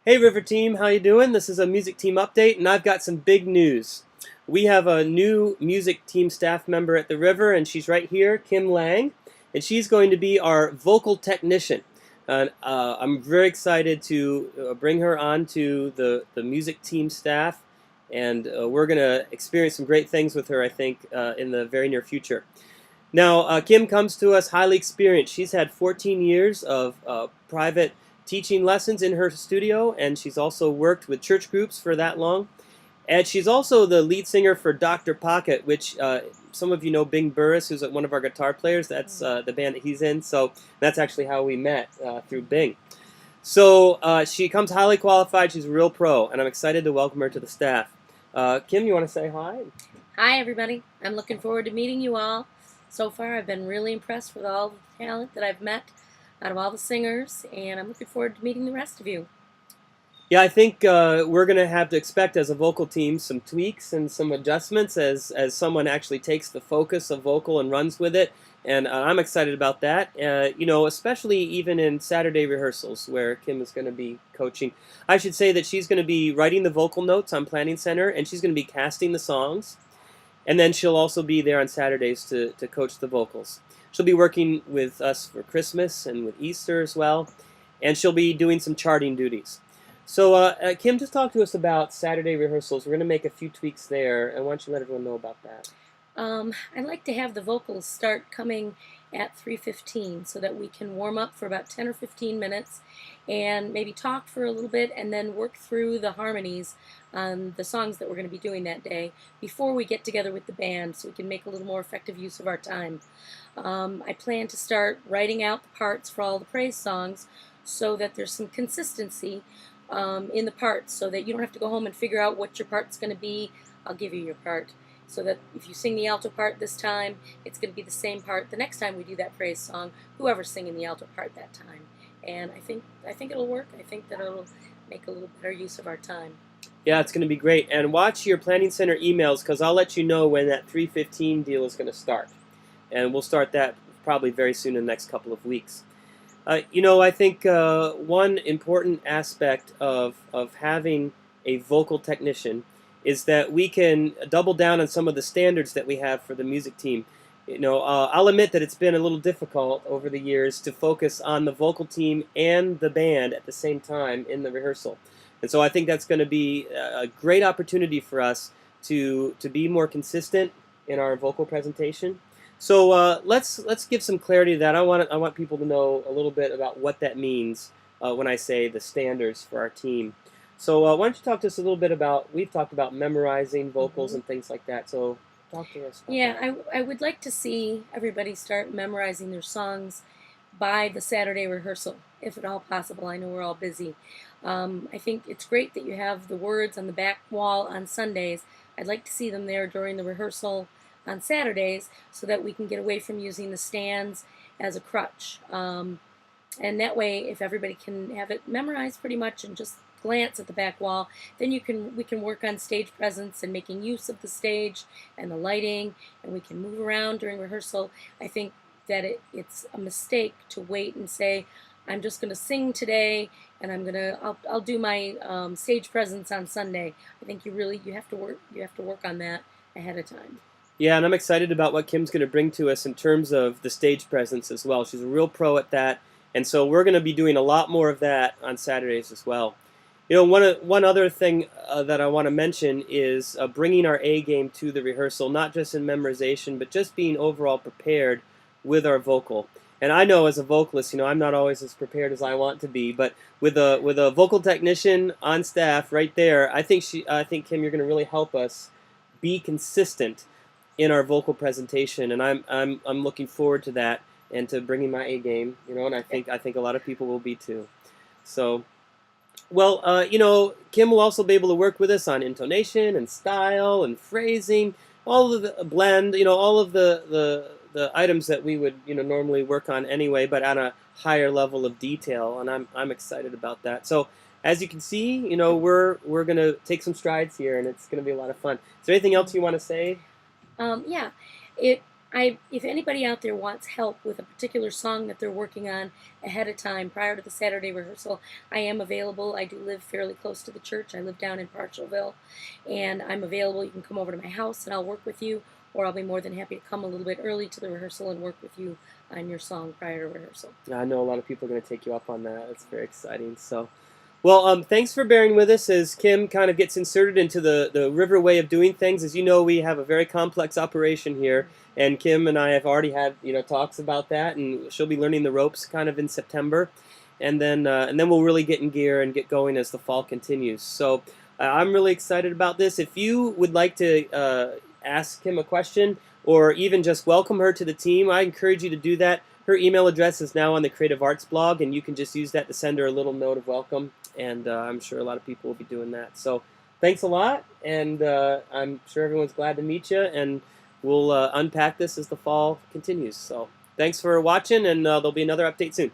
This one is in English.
Hey River Team, how you doing? This is a music team update, and I've got some big news. We have a new music team staff member at the River, and she's right here, Kim Lange, and she's going to be our vocal technician. And I'm very excited to bring her on to the music team staff, and we're going to experience some great things with her, I think, in the very near future. Now, Kim comes to us highly experienced. She's had 14 years of private teaching lessons in her studio, and she's also worked with church groups for that long. And she's also the lead singer for Dr. Pocket, which some of you know Bing Burris, who's one of our guitar players. That's the band that he's in. So that's actually how we met through Bing. So she comes highly qualified. She's a real pro, and I'm excited to welcome her to the staff. Kim, you want to say hi? Hi, everybody. I'm looking forward to meeting you all. So far, I've been really impressed with all the talent that I've met out of all the singers, and I'm looking forward to meeting the rest of you. Yeah, I think we're going to have to expect as a vocal team some tweaks and some adjustments as someone actually takes the focus of vocal and runs with it. And I'm excited about that, especially even in Saturday rehearsals where Kim is going to be coaching. I should say that she's going to be writing the vocal notes on Planning Center, and she's going to be casting the songs. And then she'll also be there on Saturdays to coach the vocals. She'll be working with us for Christmas and with Easter as well. And she'll be doing some charting duties. So, Kim, just talk to us about Saturday rehearsals. We're going to make a few tweaks there, and why don't you let everyone know about that? I'd like to have the vocals start coming at 3:15 so that we can warm up for about 10 or 15 minutes and maybe talk for a little bit and then work through the harmonies on the songs that we're going to be doing that day before we get together with the band so we can make a little more effective use of our time. I plan to start writing out the parts for all the praise songs so that there's some consistency in the parts so that you don't have to go home and figure out what your part's going to be. I'll give you your part, so that if you sing the alto part this time, it's going to be the same part the next time we do that praise song, whoever's singing the alto part that time. And I think it'll work. I think that it'll make a little better use of our time. Yeah, it's going to be great. And watch your Planning Center emails because I'll let you know when that 3:15 deal is going to start. And we'll start that probably very soon in the next couple of weeks. I think one important aspect of having a vocal technician is that we can double down on some of the standards that we have for the music team. I'll admit that it's been a little difficult over the years to focus on the vocal team and the band at the same time in the rehearsal. And so I think that's going to be a great opportunity for us to be more consistent in our vocal presentation. So let's give some clarity to that. I want people to know a little bit about what that means when I say the standards for our team. So why don't you talk to us a little bit about, we've talked about memorizing vocals and things like that, so talk to us about Yeah, that. I would like to see everybody start memorizing their songs by the Saturday rehearsal, if at all possible. I know we're all busy. I think it's great that you have the words on the back wall on Sundays. I'd like to see them there during the rehearsal on Saturdays so that we can get away from using the stands as a crutch. And that way, if everybody can have it memorized pretty much and just glance at the back wall, then we can work on stage presence and making use of the stage and the lighting, and we can move around during rehearsal. I think that it's a mistake to wait and say, I'm just going to sing today, and I'll do my stage presence on Sunday. I think you have to work on that ahead of time. Yeah, and I'm excited about what Kim's going to bring to us in terms of the stage presence as well. She's a real pro at that, and so we're going to be doing a lot more of that on Saturdays as well. One other thing that I want to mention is bringing our A game to the rehearsal, not just in memorization, but just being overall prepared with our vocal. And I know as a vocalist, I'm not always as prepared as I want to be, but with a vocal technician on staff right there, I think Kim, you're going to really help us be consistent in our vocal presentation, and I'm looking forward to that and to bringing my A game, and I think a lot of people will be too. So. Well, Kim will also be able to work with us on intonation and style and phrasing, all of the blend, all of the items that we would, normally work on anyway, but on a higher level of detail, and I'm excited about that. So, as you can see, we're going to take some strides here, and it's going to be a lot of fun. Is there anything else you want to say? Yeah, it if anybody out there wants help with a particular song that they're working on ahead of time prior to the Saturday rehearsal, I am available. I do live fairly close to the church. I live down in Parcheville, and I'm available. You can come over to my house and I'll work with you, or I'll be more than happy to come a little bit early to the rehearsal and work with you on your song prior to rehearsal. I know a lot of people are going to take you up on that. That's very exciting. So, well, thanks for bearing with us as Kim kind of gets inserted into the River way of doing things. As you know, we have a very complex operation here, and Kim and I have already had talks about that, and she'll be learning the ropes kind of in September, and then we'll really get in gear and get going as the fall continues. So I'm really excited about this. If you would like to ask Kim a question or even just welcome her to the team, I encourage you to do that. Her email address is now on the Creative Arts blog, and you can just use that to send her a little note of welcome, and I'm sure a lot of people will be doing that. So thanks a lot, and I'm sure everyone's glad to meet you, and we'll unpack this as the fall continues. So thanks for watching, and there'll be another update soon.